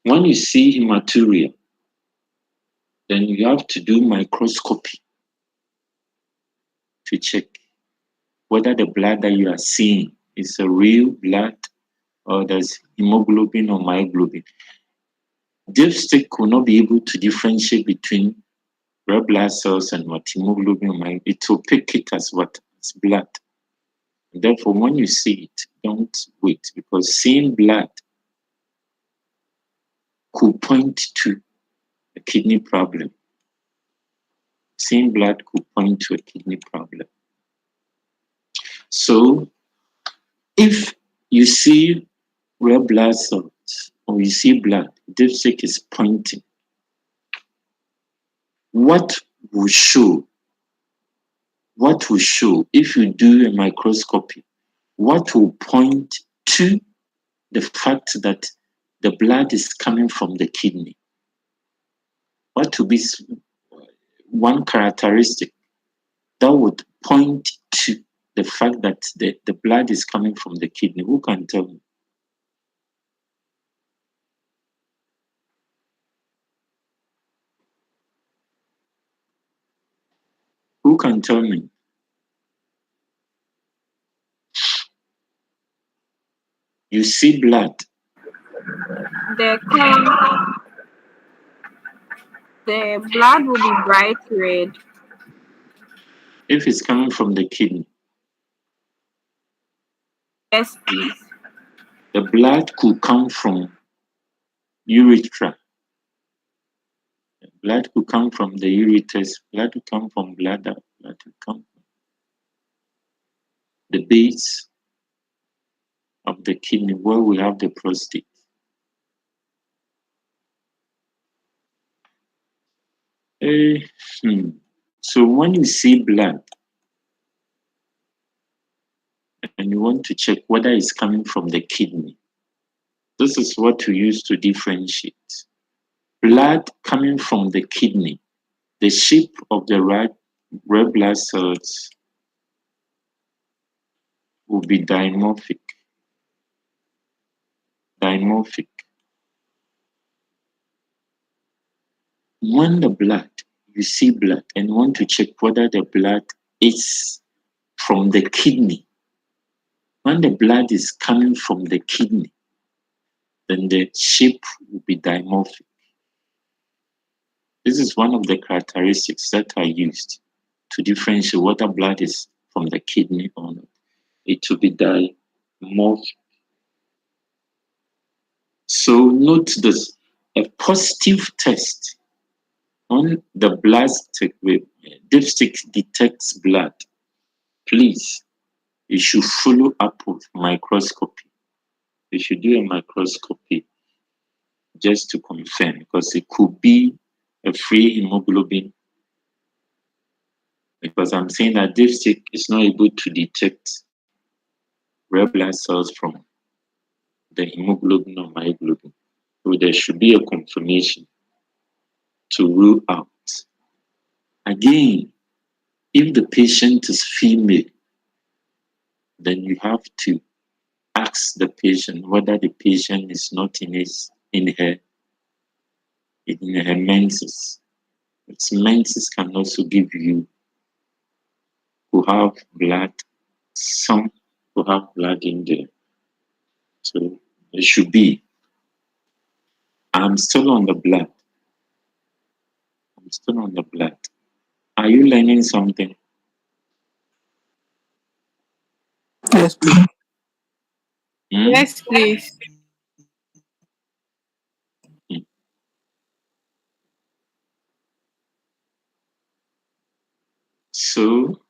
When you see hematuria, then you have to do microscopy to check whether the blood that you are seeing is a real blood or there's hemoglobin or myoglobin. Dipstick will not be able to differentiate between red blood cells and what hemoglobin or myoglobin. It will pick it as what? As blood. Therefore, when you see it, don't wait, because seeing blood could point to a kidney problem. Seeing blood could point to a kidney problem. So, if you see red blood cells or you see blood, dipstick is pointing. What will show if you do a microscopy? What will point to the fact that the blood is coming from the kidney? What will be one characteristic that would point to the fact that the blood is coming from the kidney? Who can tell me? Who can tell me? You see blood. The blood will be bright red. If it's coming from the kidney, Yes, please. the blood could come from urethra. Blood could come from the ureters. Blood could come from bladder. Blood could come from the base of the kidney where we have the prostate. So when you see blood and you want to check whether it's coming from the kidney, this is what we use to differentiate. Blood coming from the kidney, the shape of the red blood cells will be dimorphic. When you see blood and want to check whether the blood is from the kidney, when the blood is coming from the kidney, then the shape will be dimorphic. This is one of the characteristics that are used to differentiate whether blood is from the kidney or not. It will be dimorphic. So note this, a positive test on the blood dipstick detects blood. Please, you should follow up with microscopy. You should do a microscopy just to confirm, because it could be a free hemoglobin. Because I'm saying that dipstick is not able to detect red blood cells from the hemoglobin or myoglobin. So there should be a confirmation to rule out. Again, if the patient is female, then you have to ask the patient whether the patient is not in her menses. Its menses can also give you who have blood, some who have blood in there. So it should be. I'm still on the blood. Are you learning something? Yes, please. Yes, please. So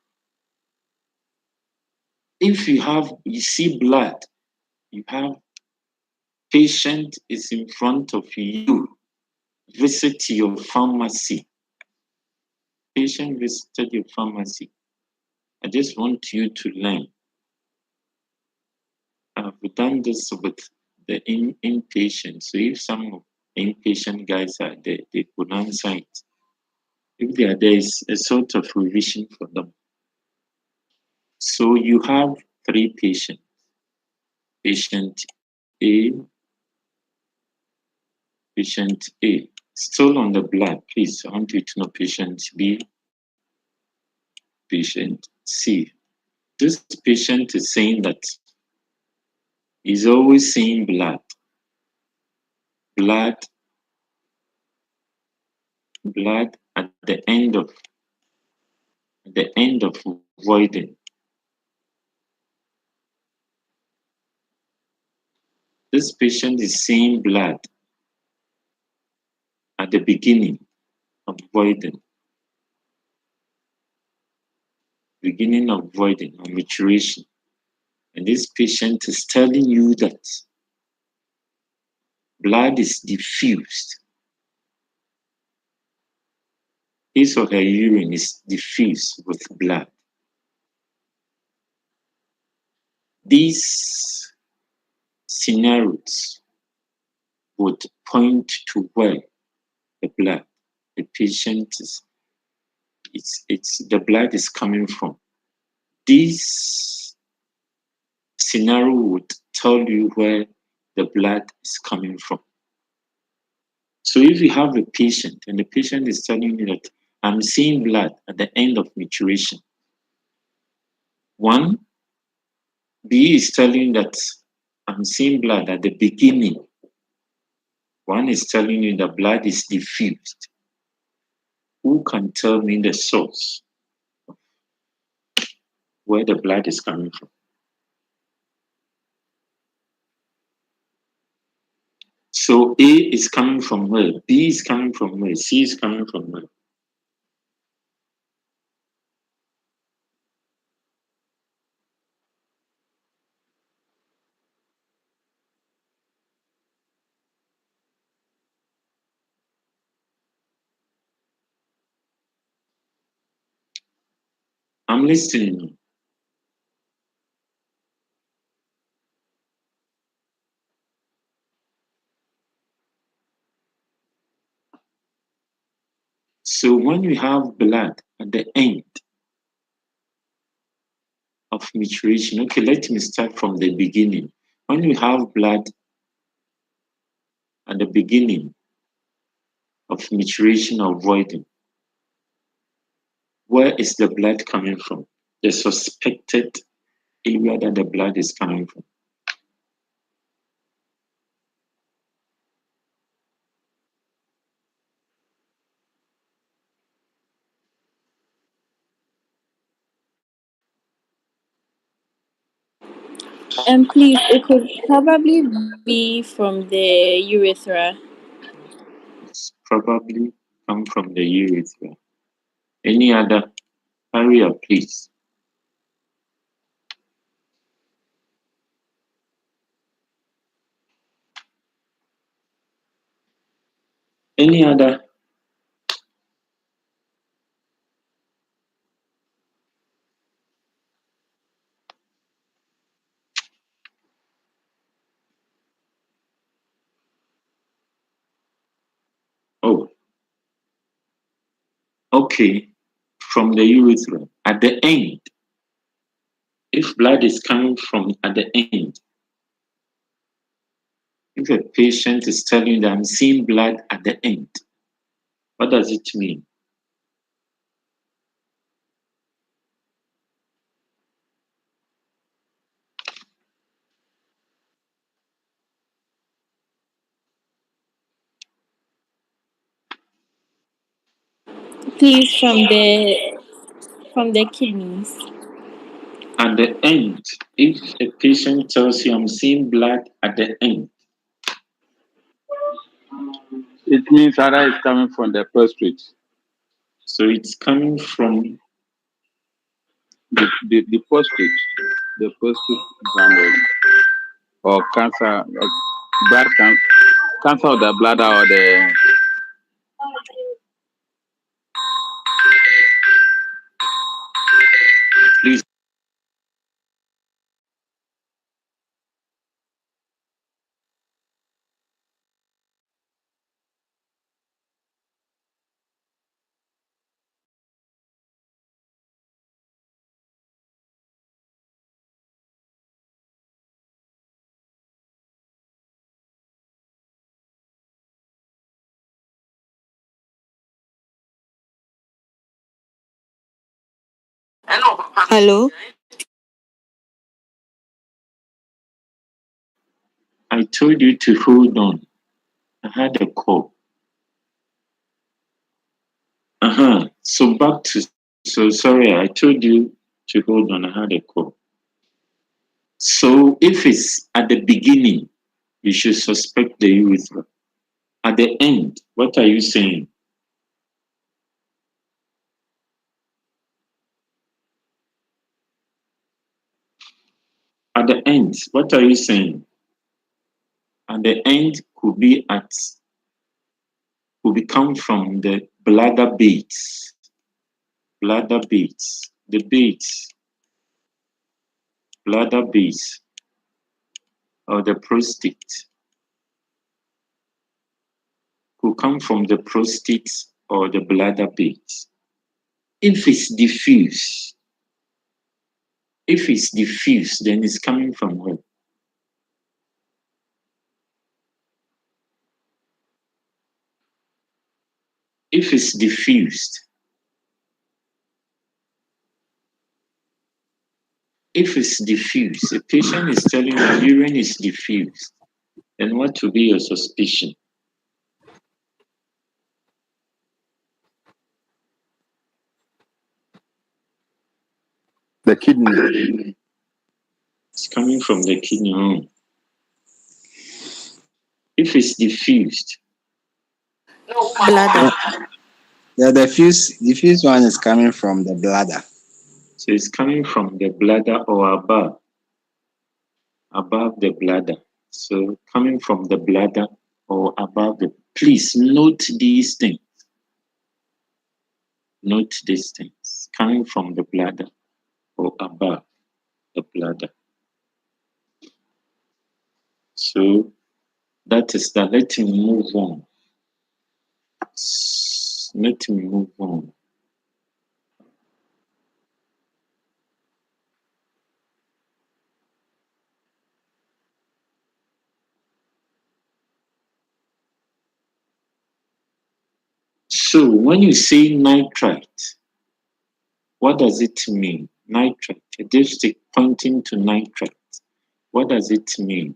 if you see blood, you have patient is in front of you, visit your pharmacy. Patient visited your pharmacy. I just want you to learn. I've done this with the inpatient. So if some of the inpatient guys are there, they could answer it. If they are there, is a sort of revision for them. So you have 3 patients. Patient A, Patient A. Still on the blood, please. I want you to know patient B, patient C. This patient is saying that he's always seeing blood. Blood, blood at the end of voiding. This patient is seeing blood at the beginning of voiding. Beginning of voiding or maturation. And this patient is telling you that blood is diffused. His or her urine is diffused with blood. These scenarios would point to where the patient is, it's the blood is coming from. This scenario would tell you where the blood is coming from. So if you have a patient and the patient is telling you that I'm seeing blood at the end of maturation, one, B is telling that I'm seeing blood at the beginning. One is telling you that blood is diffused. Who can tell me the source where the blood is coming from? So A is coming from where? B is coming from where? C is coming from where? I'm listening. So when you have blood at the end of maturation, okay, let me start from the beginning. When you have blood at the beginning of maturation or voiding, where is the blood coming from? The suspected area that the blood is coming from. Please, it could probably be from the urethra. It's probably come from the urethra. Any other? Hurry up, please. Any other? Oh, okay. From the urethra. At the end, if blood is coming from at the end, if a patient is telling you that I'm seeing blood at the end, what does it mean? Please, from the kidneys. At the end, if a patient tells you I'm seeing blood at the end, It means either it's coming from the prostate, so it's coming from the prostate, gland, or cancer, blood cancer of the bladder or the please Hello? I told you to hold on. I had a call. So back to, so sorry, I told you to hold on. I had a call. So if it's at the beginning, you should suspect the urethra. At the end, what are you saying? At the end, what are you saying? At the end could be come from the bladder beads. Bladder beads. The beads. Bladder beads. Or the prostate. Could come from the prostate or the bladder beads. If it's diffuse, then it's coming from where? If it's diffused, a patient is telling you urine is diffused, then what will be your suspicion? The kidney. It's coming from the kidney. If it's diffused, Bladder. The diffuse one is coming from the bladder. so it's coming from the bladder or above the bladder. So coming from the bladder or above the, please note these things. Note these things. Coming from the bladder or above the bladder. So that is that. Let me move on. Let me move on. So when you say nitrite, what does it mean? Nitrite, a dipstick pointing to nitrite. What does it mean?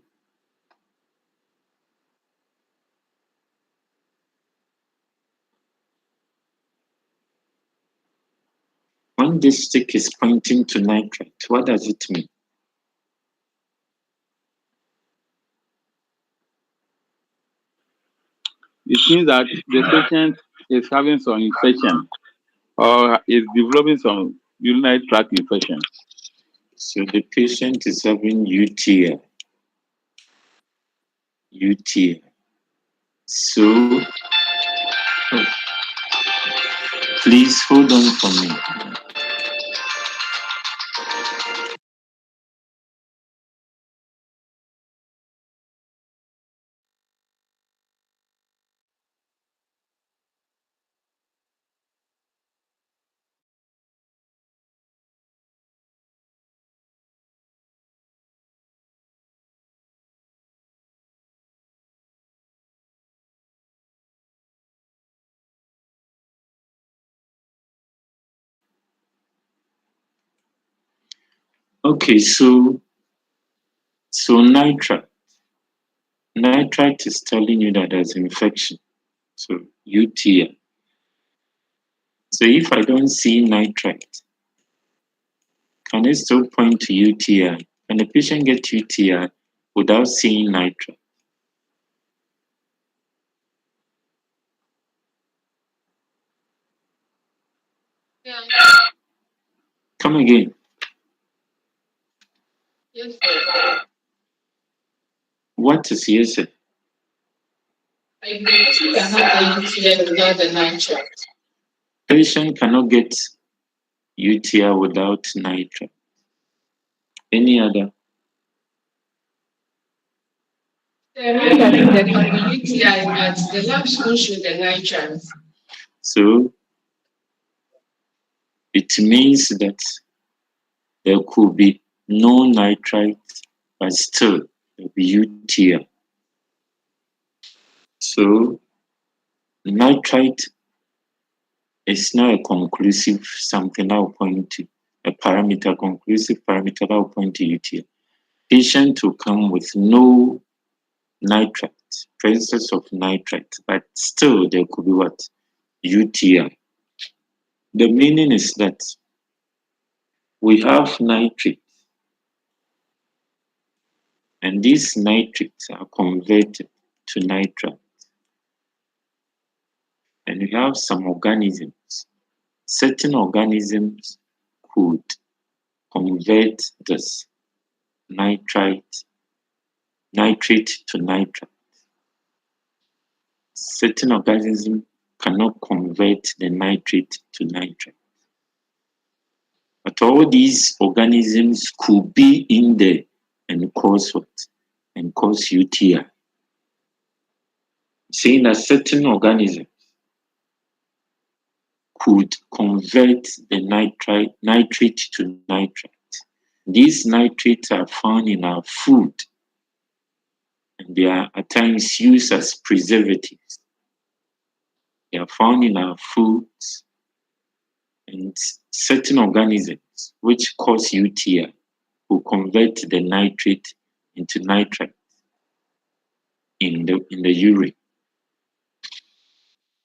When this stick is pointing to nitrite, what does it mean? It means that the patient is having some infection or is developing some urinary tract infection. So the patient is having UTI. UTI. So please hold on for me. Okay, so nitrite. Nitrite is telling you that there's infection. So UTI. So if I don't see nitrite, can I still point to UTI? Can the patient get UTI without seeing nitrite? Come again. Yes, sir. What is yes, sir? Like the person can have the UTI without the nitrate. Patient cannot get UTI without nitrite. Any other? Remember, there can be UTI, but the labs won't show the nitrate. So it means that there could be no nitrite, but still there will be UTI. So nitrite is not a conclusive something I'll point to. a parameter, conclusive parameter that will point to UTI. Patient will come with no nitrite, presence of nitrite, but still there could be what? UTI. The meaning is that we have nitrate, and these nitrates are converted to nitrite. And we have some organisms. Certain organisms could convert this nitrate to nitrite. Certain organisms cannot convert the nitrate to nitrite. But all these organisms could be in there and cause what? And cause UTI. Saying that certain organisms could convert the nitrate to nitrite. These nitrates are found in our food, and they are at times used as preservatives. They are found in our foods, and certain organisms which cause UTI will convert the nitrate into nitrite in the urine.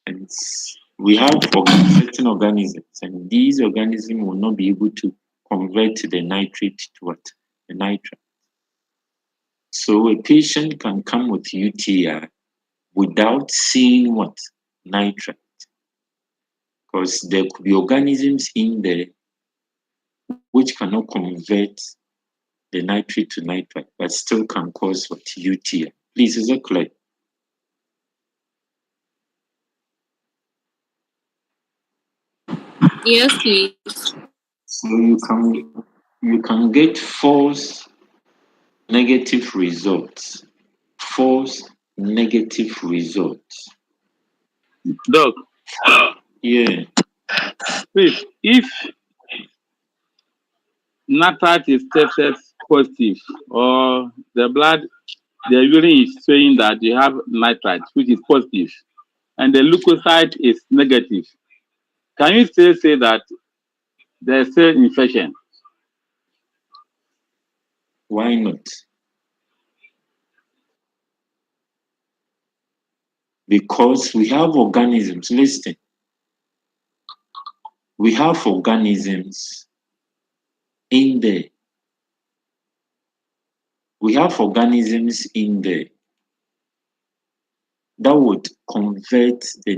And we have certain organisms, and these organisms will not be able to convert the nitrate to what? The nitrite. So a patient can come with UTI without seeing what? Nitrite. Because there could be organisms in there which cannot convert the nitrate to nitrite, but still can cause what? UTI. Please, is it clear? Yes, please. So you can get false negative results. False negative results. Doc, Yeah. please, if nitrite is tested positive or the urine is showing that you have nitrite, which is positive, and the leukocyte is negative, can you still say that there's still infection? Why not? Because we have organisms. Listen. We have organisms in there. We have organisms in there that would convert the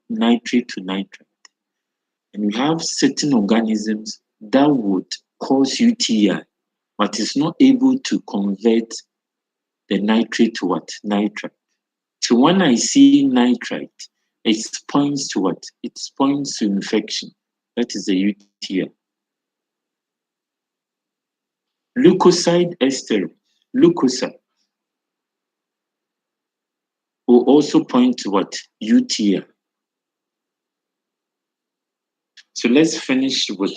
nitrate to nitrite. And we have certain organisms that would cause UTI, but is not able to convert the nitrate to what? Nitrite. So when I see nitrite, it points to what? It points to infection. That is the UTI. Leukocyte ester, leukocyte, will also point to what? UTI. So let's finish with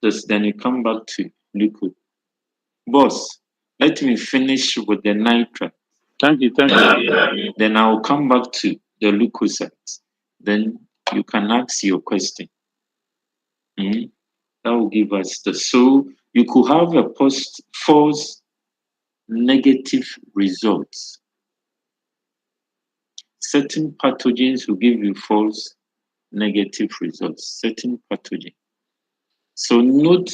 this, then we come back to liquid. Boss, let me finish with the nitrite. Thank you. Then I'll come back to the leukocytes. Then you can ask your question. That will give us the, so you could have a false negative results. Certain pathogens will give you false negative results. Certain pathogen. So note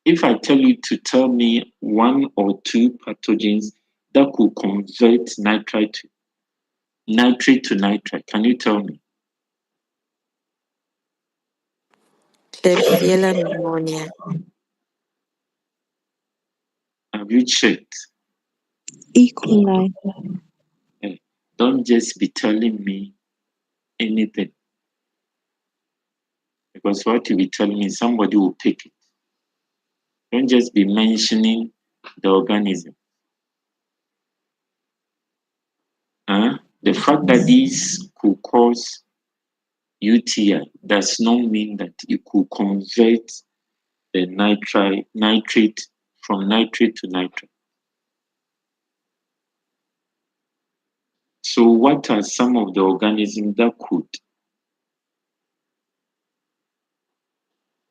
if I tell you to tell me one or two pathogens that could convert nitrate to nitrite, can you tell me? Klebsiella pneumonia. Have you checked? E. coli. Don't just be telling me anything. Because what you be telling me, somebody will pick it. Don't just be mentioning the organism. The fact that these could cause UTI does not mean that it could convert the nitrate from nitrate to nitrite. So what are some of the organisms that could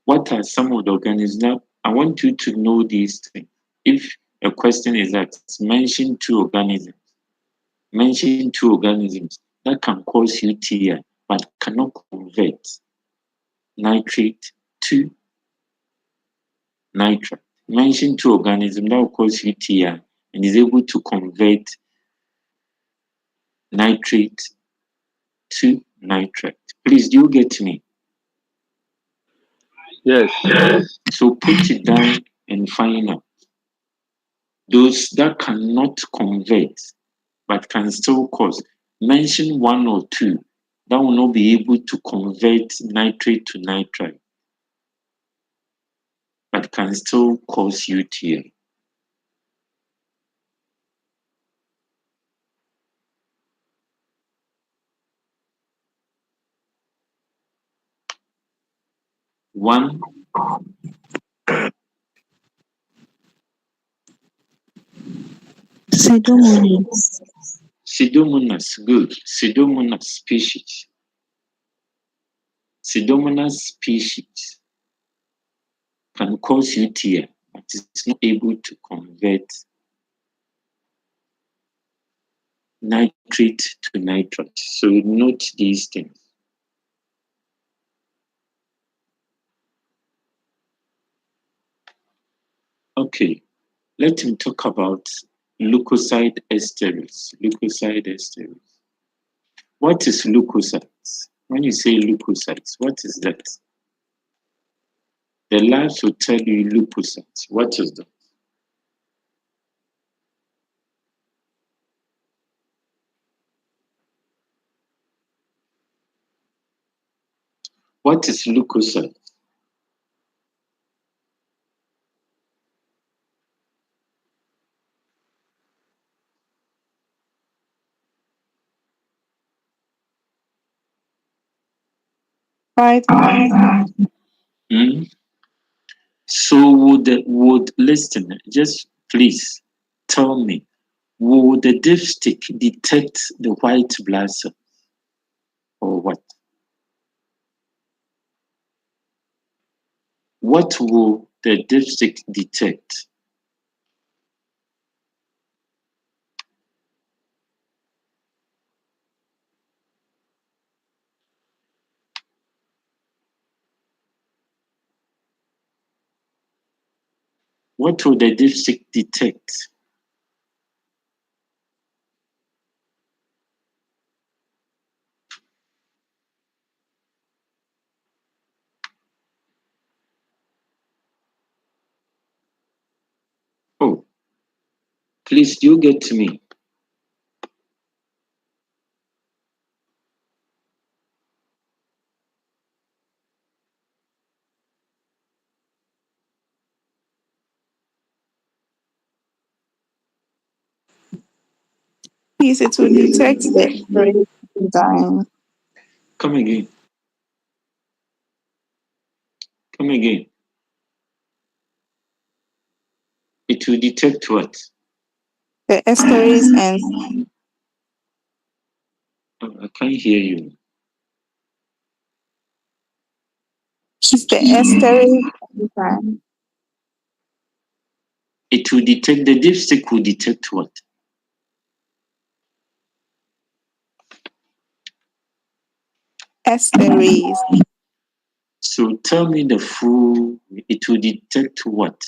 What are some of the organisms? Now, I want you to know these things. If a question is asked, mention two organisms. Mention two organisms that can cause UTI but cannot convert nitrate to nitrite. Mention two organisms that will cause UTI and is able to convert nitrate to nitrite. Please, do you get me? Yes. So put it down and find out. Those that cannot convert but can still cause. Mention one or two that will not be able to convert nitrate to nitrite but can still cause UTI. One, Pseudomonas. Pseudomonas, good. Pseudomonas species. Pseudomonas species can cause UTI, but it's not able to convert nitrate to nitrate. So note these things. Okay, let me talk about leukocyte esteres. Leukocyte esteres. What is leukocytes? When you say leukocytes, what is that? The labs will tell you leukocytes. What is that? What is leukocyte? White blood. Hmm? So would listen, just please tell me, would the dipstick detect the white blood cell or what? What will the dipstick detect? What will the dipstick detect? Oh, please, do you get me? Please, it will detect the red enzyme. Come again. Come again. It will detect what? The esterase enzyme. Oh, I can't hear you. It's the esterase enzyme. It will detect, the dipstick will detect what? Esterase. So tell me the full, it will detect what?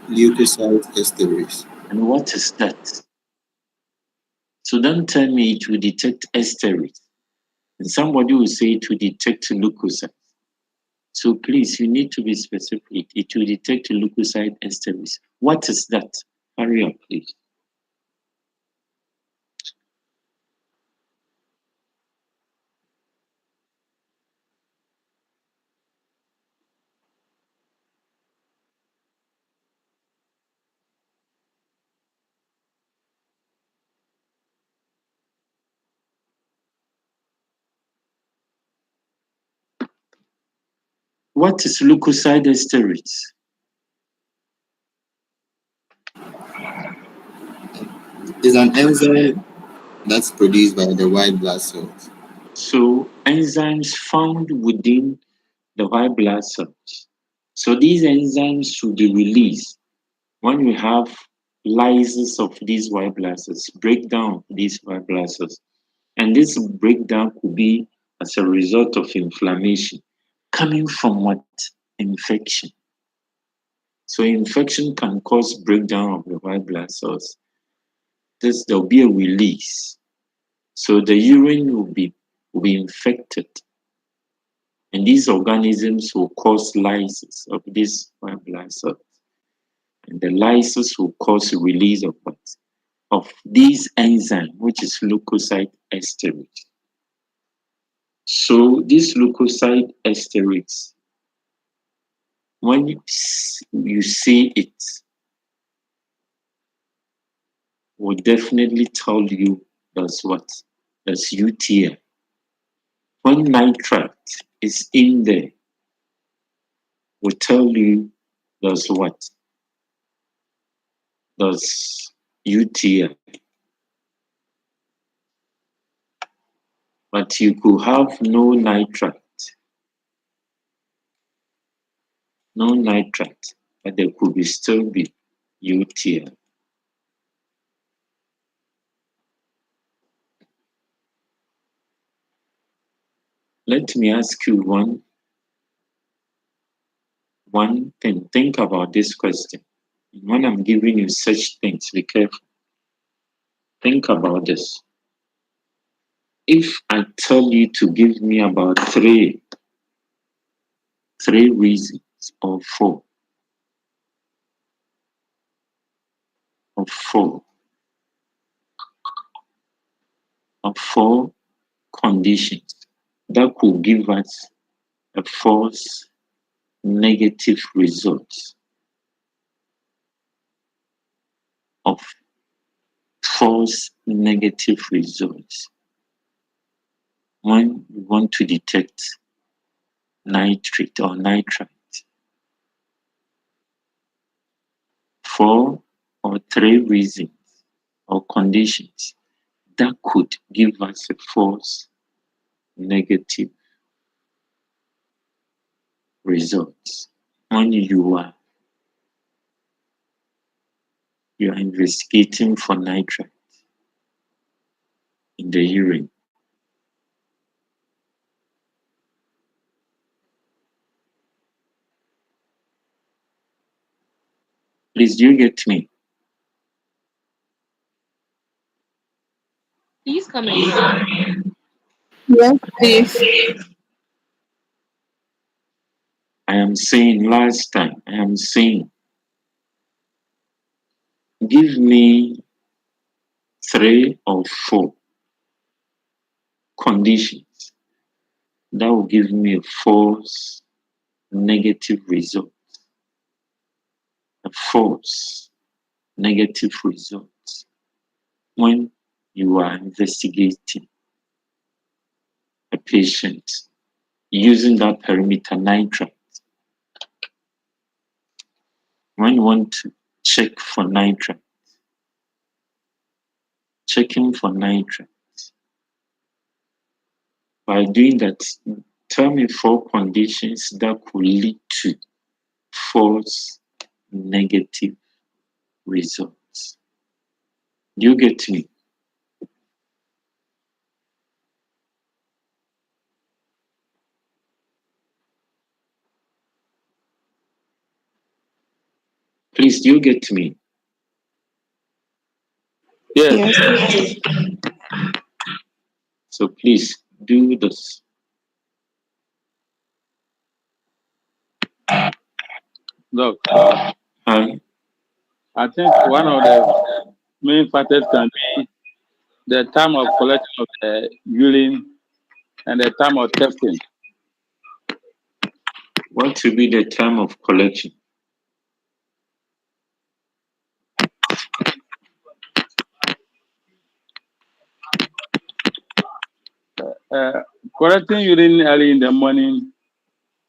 Leukocyte esterase. And what is that? So don't tell me it will detect esterase. And somebody will say it will detect leukocytes. So please, you need to be specific. It will detect leukocyte esterase. What is that? Hurry up, please. What is leukocyte esterase? Is an enzyme that's produced by the white blood cells. So enzymes found within the white blood cells. So these enzymes should be released when we have lysis of these white blood cells, breakdown of these white blood cells. And this breakdown could be as a result of inflammation coming from what? Infection. So infection can cause breakdown of the white blood cells. There'll be a release. So the urine will be infected. And these organisms will cause lysis of these white blood cells. And the lysis will cause a release of what? Of these enzyme, which is leukocyte esterase. So this leukocyte esterase, when you see it, will definitely tell you that's what? That's UTI. When nitrate is in there, will tell you that's what? That's UTI. But you could have no nitrate, but there could be still be UTI. Let me ask you one thing. Think about this question. When I'm giving you such things, be careful. Think about this. If I tell you to give me about three reasons or four conditions that could give us a false negative results of false negative results when we want to detect nitrate or nitrite. 4 or 3 reasons or conditions that could give us a false negative results when you are investigating for nitrate in the urine. Please, do you get me? Please come again. Yes, please. I am saying give me 3 or 4 conditions that will give me a false negative result. A false negative result when you are investigating a patient using that perimeter nitrate. When you want to check for nitrate, checking for nitrate. By doing that, tell me 4 conditions that could lead to false negative results. Do you get me? Please, do you get me? Yes. Yes. So please do this. Look, Hi. I think one of the main factors can be the time of collection of the urine and the time of testing. What will be the time of collection? Collecting urine early in the morning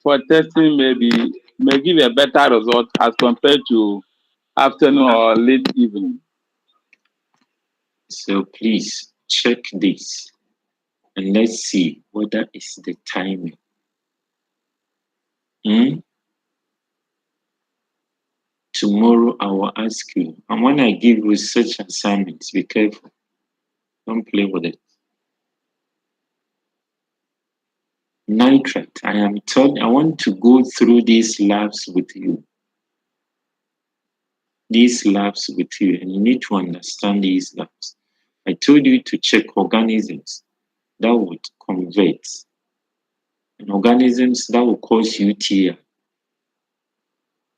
for testing may give a better result as compared to afternoon or late evening. So please check this. and let's see whether it's the timing. Tomorrow I will ask you, and when I give research assignments, be careful. Don't play with it. Nitrate. I want to go through these labs with you. And you need to understand these labs. I told you to check organisms that would convert, and organisms that will cause UTI,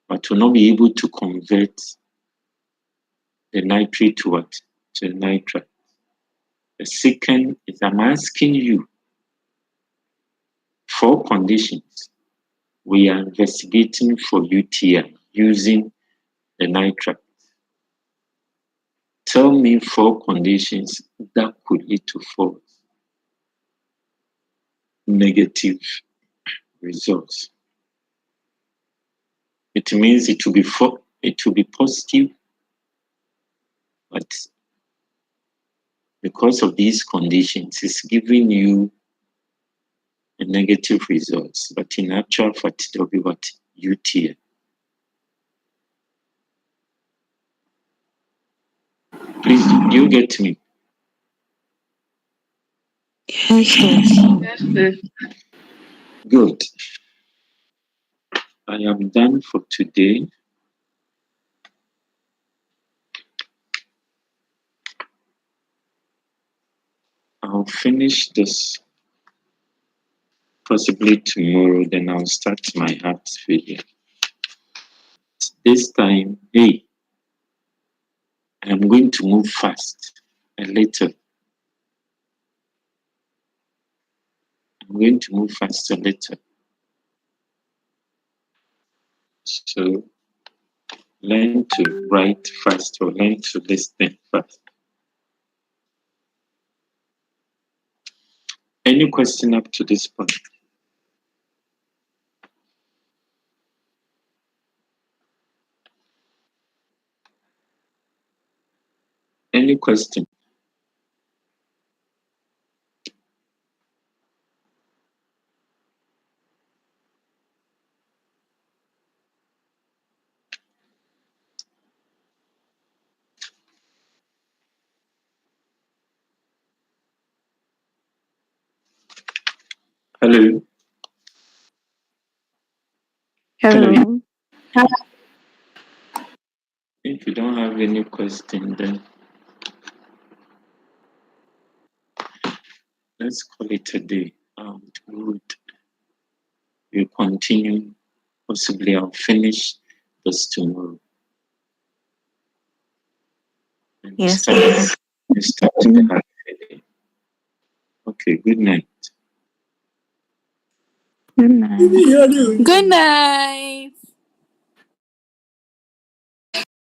but will not be able to convert the nitrate to what? To nitrate. The second is I'm asking you 4 conditions we are investigating for UTI using the nitrate. Tell me 4 conditions that could lead to false negative results. It means it will be positive, but because of these conditions, it's giving you a negative results. But in actual fact, it will be what? UTI. Please, do you get me? Yes, please. Good. I am done for today. I'll finish this possibly tomorrow, then I'll start my heart failure. This time, hey, I'm going to move fast a little. I'm going to move fast a little. So learn to write fast or learn to listen fast. Any question up to this point? Any question? Hello? Hello. If you don't have any question, then let's call it a day. We'll continue. Possibly I'll finish this tomorrow. And Yes, start the hard day. Okay, good night. Good night. Good night.